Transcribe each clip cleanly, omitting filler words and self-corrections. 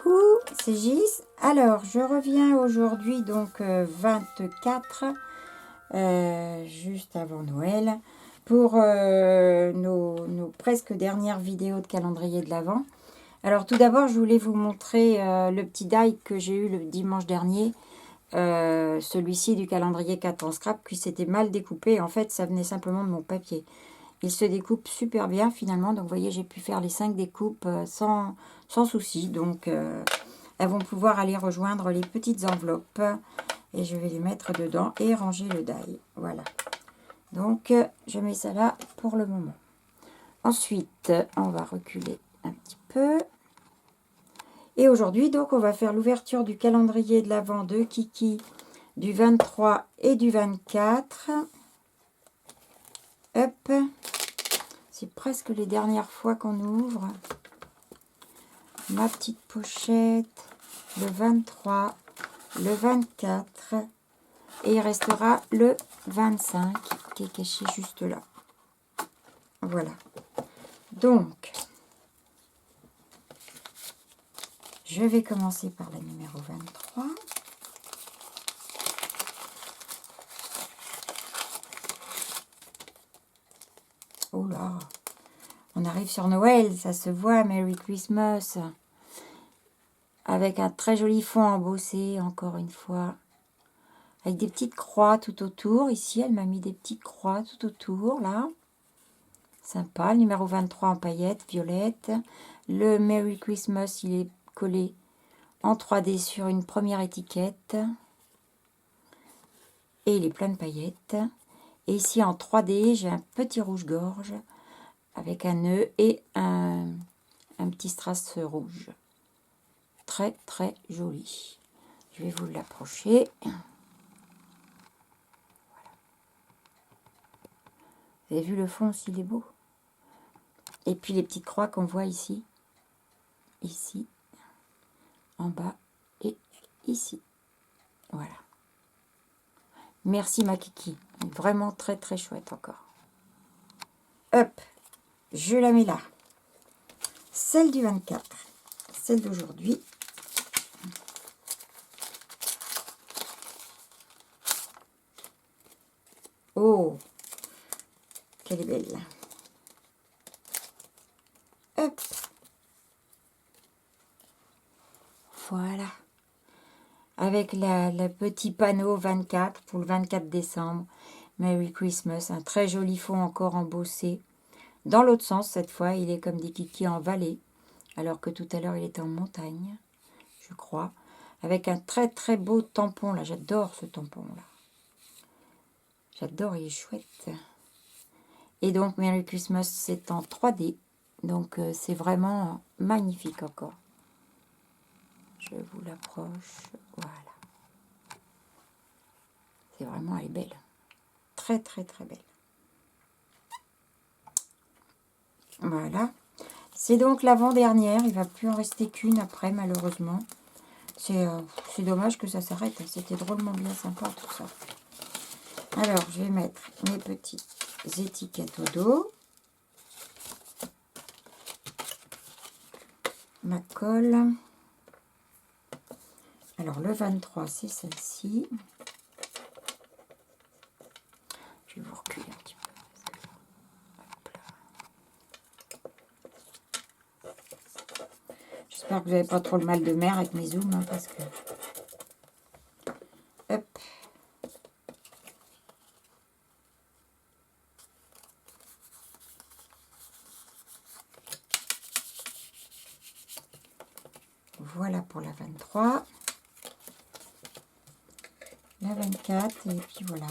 coucou, c'est Gis. Alors, je reviens aujourd'hui, donc 24, juste avant Noël, pour nos presque dernières vidéos de calendrier de l'Avent. Alors, tout d'abord, je voulais vous montrer le petit die que j'ai eu le dimanche dernier. Celui-ci du calendrier 4 en scrap, qui s'était mal découpé. En fait, ça venait simplement de mon papier. Il se découpe super bien finalement. Donc, vous voyez, j'ai pu faire les 5 découpes sans souci. Donc, elles vont pouvoir aller rejoindre les petites enveloppes. Et je vais les mettre dedans et ranger le die. Voilà. Donc, je mets ça là pour le moment. Ensuite, on va reculer un petit peu. Et aujourd'hui, donc, on va faire l'ouverture du calendrier de l'Avent de Kiki du 23 et du 24. Hop. C'est presque les dernières fois qu'on ouvre. Ma petite pochette, le 23, le 24. Et il restera le 25 qui est caché juste là. Voilà. Donc, je vais commencer par la numéro 23. Oh là, on arrive sur Noël, ça se voit, Merry Christmas. Avec un très joli fond embossé, encore une fois. Avec des petites croix tout autour. Ici, elle m'a mis des petites croix tout autour, là. Sympa, le numéro 23 en paillettes, violette. Le Merry Christmas, il est collé en 3D sur une première étiquette. Et il est plein de paillettes. Et ici, en 3D, j'ai un petit rouge-gorge avec un nœud et un petit strass rouge. Très, très joli. Je vais vous l'approcher. Voilà. Vous avez vu le fond s'il est beau? Et puis les petites croix qu'on voit ici. Ici. En bas. Et ici. Voilà. Merci ma Kiki. Vraiment très, très chouette encore. Hop. Je la mets là. Celle du 24. Celle d'aujourd'hui. Oh, qu'elle est belle. Hop. Voilà. Avec le petit panneau 24 pour le 24 décembre. Merry Christmas. Un très joli fond encore embossé. Dans l'autre sens, cette fois, il est comme des Kiki en vallée. Alors que tout à l'heure, il était en montagne, je crois. Avec un très très beau tampon là. J'adore ce tampon là. J'adore, il est chouette. Et donc, Merry Christmas, c'est en 3D. Donc, c'est vraiment magnifique encore. Je vous l'approche. Voilà. C'est vraiment, elle est belle. Très, très, très belle. Voilà. C'est donc l'avant-dernière. Il ne va plus en rester qu'une après, malheureusement. C'est dommage que ça s'arrête. C'était drôlement bien sympa, tout ça. Alors, je vais mettre mes petites étiquettes au dos. Ma colle. Alors, le 23, c'est celle-ci. Je vais vous reculer un petit peu. J'espère que vous n'avez pas trop le mal de mer avec mes zooms, hein, parce que... Hop. Voilà pour la 23. La 24, et puis voilà.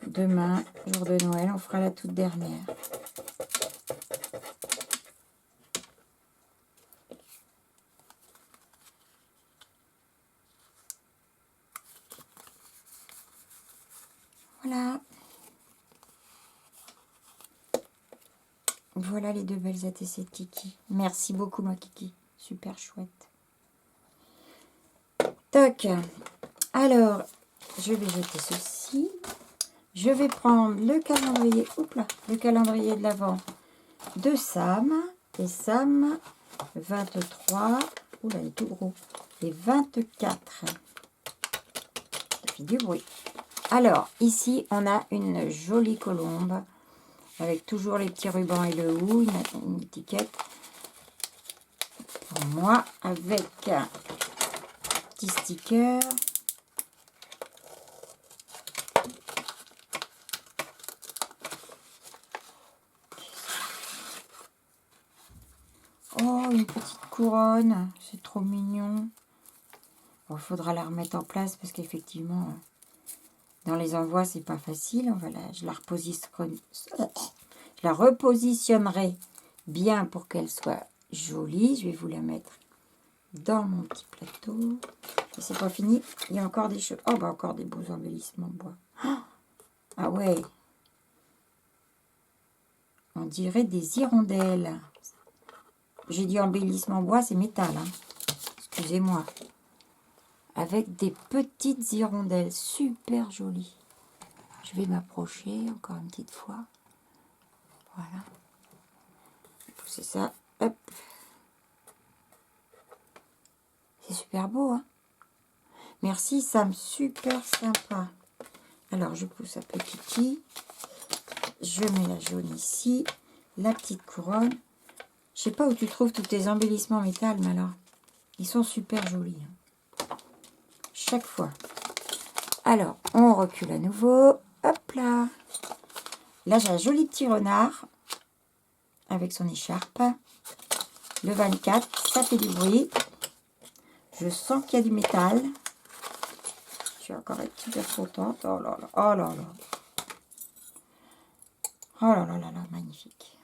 Demain, jour de Noël, on fera la toute dernière. Voilà. Voilà les deux belles ATC de Kiki. Merci beaucoup ma Kiki. Super chouette. Toc. Alors, je vais jeter ceci. Je vais prendre le calendrier, le calendrier de l'Avent de Sam. Et Sam, 23. Oula, il est tout gros. Et 24. Ça fait du bruit. Alors, ici, on a une jolie colombe. Avec toujours les petits rubans et le hou. Une étiquette. Pour moi, avec un petit sticker. Oh, une petite couronne. C'est trop mignon. Bon, il faudra la remettre en place parce qu'effectivement, dans les envois, c'est pas facile. Voilà, je la repositionnerai bien pour qu'elle soit jolie. Je vais vous la mettre dans mon petit plateau. Et c'est pas fini. Il y a encore des choses. Oh, bah encore des beaux embellissements en bois. Ah ouais. On dirait des hirondelles. J'ai dit embellissement en bois, c'est métal. Hein. Excusez-moi. Avec des petites hirondelles super jolies. Je vais m'approcher encore une petite fois. Voilà. Pousser ça. Hop. C'est super beau, hein. Merci Sam, super sympa. Alors, je pousse un petit. Je mets la jaune ici. La petite couronne. Je sais pas où tu trouves tous tes embellissements métal, mais alors, ils sont super jolis. Hein. Chaque fois. Alors, on recule à nouveau. Hop là. Là, j'ai un joli petit renard avec son écharpe. Le 24, ça fait du bruit. Je sens qu'il y a du métal. Je vais encore être super contente. Oh là là, oh là là. Oh là là là là, magnifique.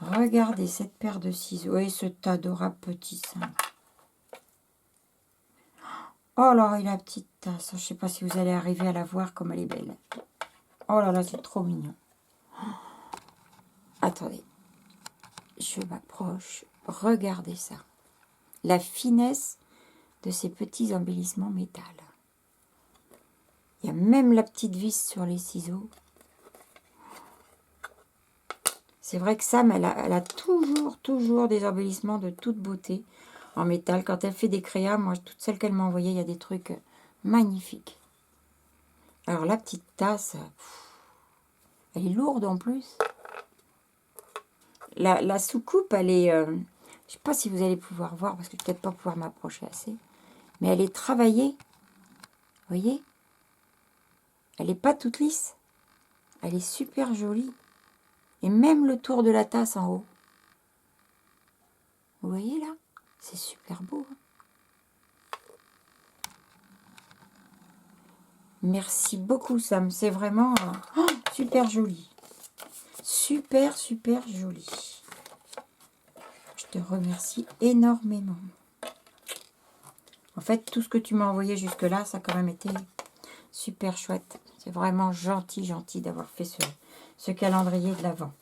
Regardez cette paire de ciseaux et cet adorable petit sein. Oh là, et la petite tasse. Je ne sais pas si vous allez arriver à la voir comme elle est belle. Oh là là, c'est trop mignon. Attendez. Je m'approche. Regardez ça. La finesse de ces petits embellissements métal. Il y a même la petite vis sur les ciseaux. C'est vrai que Sam, elle a toujours des embellissements de toute beauté en métal. Quand elle fait des créas, moi, toutes celles qu'elle m'a envoyées, il y a des trucs magnifiques. Alors, la petite tasse, elle est lourde en plus. La soucoupe, elle est... je ne sais pas si vous allez pouvoir voir, parce que je ne vais peut-être pas pouvoir m'approcher assez. Mais elle est travaillée. Vous voyez? Elle n'est pas toute lisse. Elle est super jolie. Et même le tour de la tasse en haut. Vous voyez là? C'est super beau. Hein. Merci beaucoup Sam. C'est vraiment super joli. Super joli. Je te remercie énormément. En fait, tout ce que tu m'as envoyé jusque-là, ça a quand même été super chouette. C'est vraiment gentil d'avoir fait ce calendrier de l'Avent.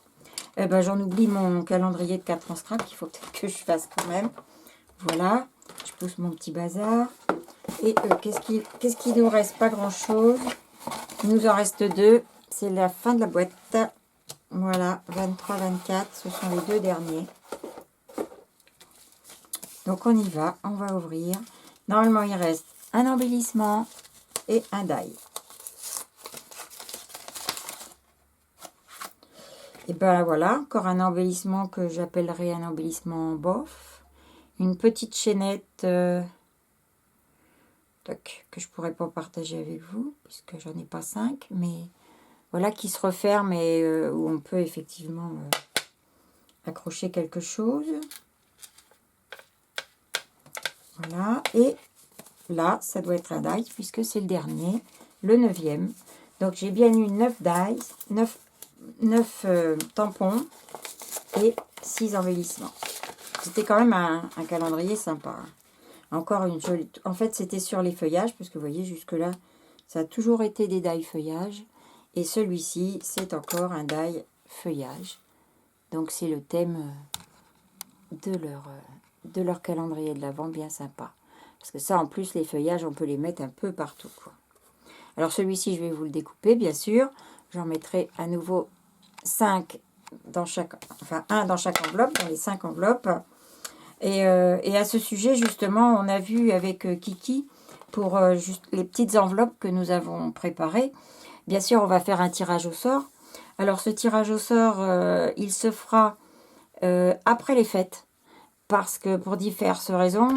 Eh ben, j'en oublie mon calendrier de 4 ans scrap qu'il faut peut-être que je fasse quand même. Voilà, je pousse mon petit bazar. Et qu'est-ce qu'il nous reste? Pas grand-chose. Il nous en reste 2. C'est la fin de la boîte. Voilà, 23, 24, ce sont les 2 derniers. Donc on y va, on va ouvrir. Normalement, il reste un embellissement et un die. Et ben voilà, encore un embellissement que j'appellerai un embellissement bof. Une petite chaînette que je ne pourrais pas partager avec vous, puisque j'en ai pas 5, mais voilà, qui se referme et où on peut effectivement accrocher quelque chose. Voilà, et là, ça doit être un die, puisque c'est le dernier, le 9e. Donc, j'ai bien eu 9 dies, 9 tampons et 6 embellissements. C'était quand même un calendrier sympa. Encore une jolie... En fait, c'était sur les feuillages, parce que vous voyez, jusque-là, ça a toujours été des die feuillage. Et celui-ci, c'est encore un die feuillage. Donc, c'est le thème de leur calendrier de l'Avent, bien sympa. Parce que ça, en plus, les feuillages, on peut les mettre un peu partout, quoi. Alors, celui-ci, je vais vous le découper, bien sûr. J'en mettrai à nouveau 5 dans chaque, enfin un dans chaque enveloppe, dans les 5 enveloppes. Et à ce sujet, justement, on a vu avec Kiki, pour juste les petites enveloppes que nous avons préparées, bien sûr, on va faire un tirage au sort. Alors, ce tirage au sort, il se fera après les fêtes, parce que pour diverses raisons,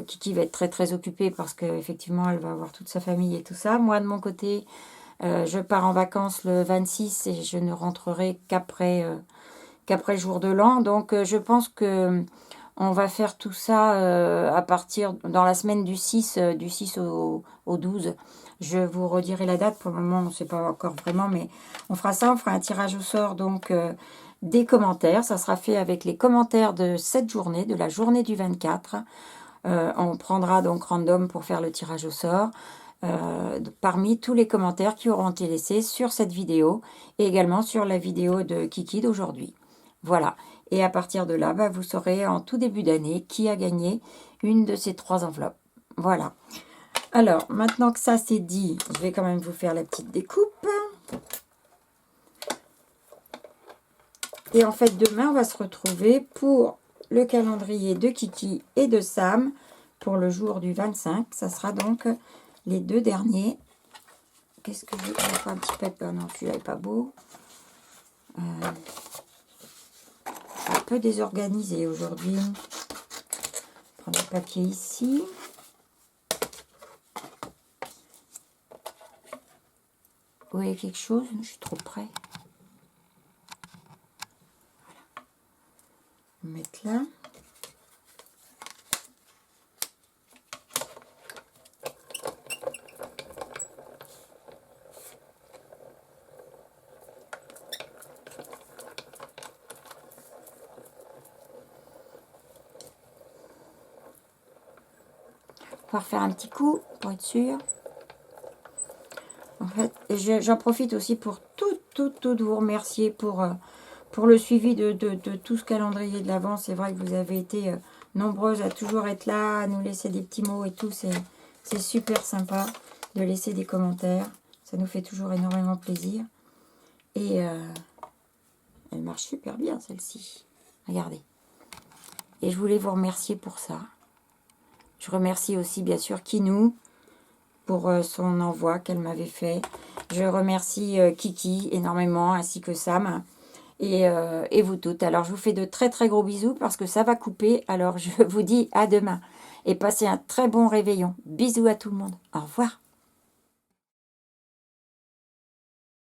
Kiki va être très très occupée parce qu'effectivement, elle va avoir toute sa famille et tout ça. Moi, de mon côté, je pars en vacances le 26 et je ne rentrerai qu'après le jour de l'an. Donc, je pense que on va faire tout ça à partir dans la semaine du 6 au 12. Je vous redirai la date. Pour le moment, on ne sait pas encore vraiment, mais on fera ça. On fera un tirage au sort donc des commentaires. Ça sera fait avec les commentaires de cette journée, de la journée du 24. On prendra donc random pour faire le tirage au sort. Parmi tous les commentaires qui auront été laissés sur cette vidéo et également sur la vidéo de Kiki d'aujourd'hui. Voilà. Et à partir de là, vous saurez en tout début d'année qui a gagné une de ces 3 enveloppes. Voilà. Alors, maintenant que ça c'est dit, je vais quand même vous faire la petite découpe. Et en fait, demain, on va se retrouver pour le calendrier de Kiki et de Sam pour le jour du 25. Ça sera donc les 2 derniers. Qu'est-ce que j'ai pas un petit papier? Non, celui-là n'est pas beau. Un peu désorganisé aujourd'hui. Prendre le papier ici. Vous voyez quelque chose? Je suis trop près. Voilà. On va mettre là. On va refaire un petit coup pour être sûr. En fait, j'en profite aussi pour tout vous remercier pour le suivi de tout ce calendrier de l'Avent. C'est vrai que vous avez été nombreuses à toujours être là, à nous laisser des petits mots et tout. C'est super sympa de laisser des commentaires. Ça nous fait toujours énormément plaisir. Et elle marche super bien, celle-ci. Regardez. Et je voulais vous remercier pour ça. Je remercie aussi, bien sûr, Kinou pour son envoi qu'elle m'avait fait. Je remercie Kiki énormément, ainsi que Sam. Et vous toutes. Alors, je vous fais de très très gros bisous parce que ça va couper. Alors, je vous dis à demain. Et passez un très bon réveillon. Bisous à tout le monde. Au revoir.